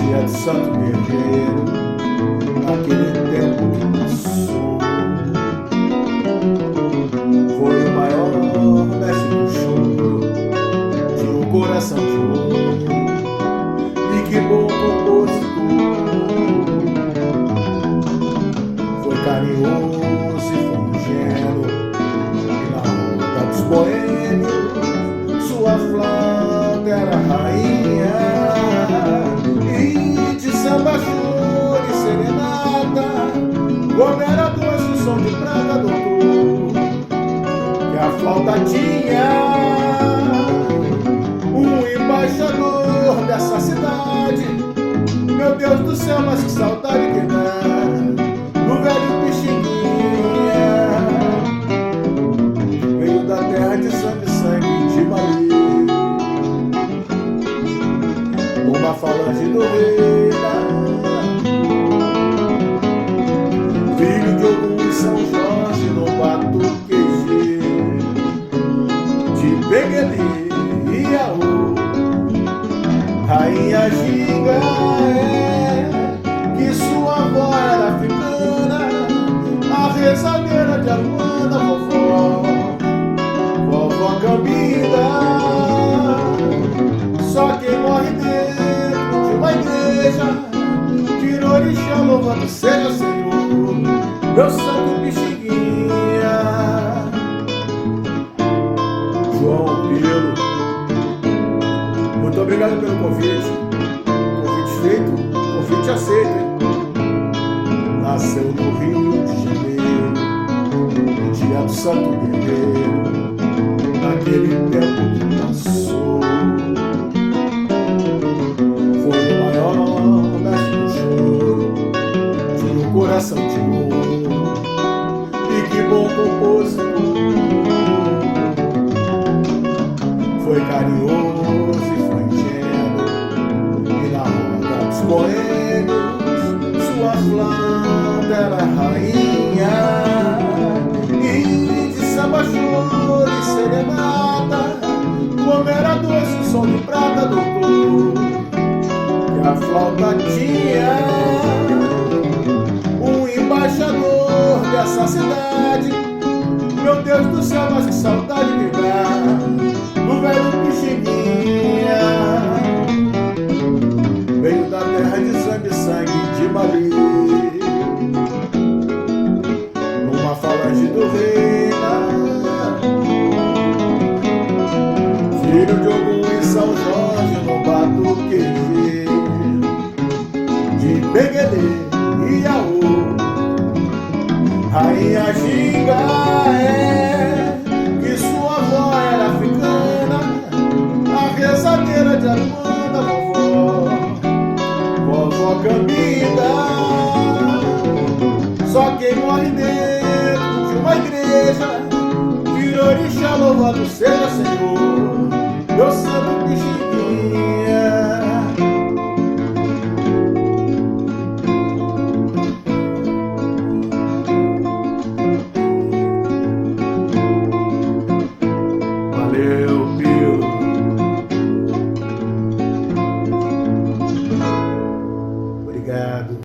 dia de Santo Guerreiro, naquele tempo que passou, foi o maior mestre do choro, tinha um coração de ouro, e que bom compositor, foi carinhoso e foi ingênuo, e na roda dos boêmios sua flauta era rainha, e de samba, choro e serenata, como era doce o som de prata, doutor, que a flauta tinha um embaixador dessa cidade. Meu Deus do céu, mas que saudade que dá do velho Pixinguinha, veio da terra de sangue de Mali, uma falange do rei, filho de Ogum e São Jorge no batuqueji de Pegueli e Iaú. Rainha Ginga que sua avó era africana, a rezadeira de Aruanda, vovó Cambida. Só quem morre dentro de uma igreja tira orixá, louvado seja Senhor, meu santo Pixinguinha. João Pilo, muito obrigado pelo convite. Convite feito, convite aceito, hein? Nasceu no Rio de Janeiro, no dia do Santo Guerreiro, naquele tempo que passou, foi o maior mestre do choro, tinha um coração de ouro, e que bom compositor, foi carinhoso e foi ingênuo, e na roda dos boêmios sua flauta era rainha, e de samba, choro e serenata, como era doce o som de prata, doutor, que a flauta tinha um embaixador dessa cidade. Meu Deus do céu, mas que saudade que dá do velho Pixinguinha, veio da terra de sangue de Mali, numa falange do rei, filho de Ogum e São Jorge no batuqueji de Pegueli e Iaú. Rainha Ginga que sua avó era africana, a rezadeira de Aruanda, vovó Cambida. Só quem morre dentro de uma igreja vira orixá, louvado seja Senhor, meu santo Pixinguinha. Valeu, Pio. Obrigado.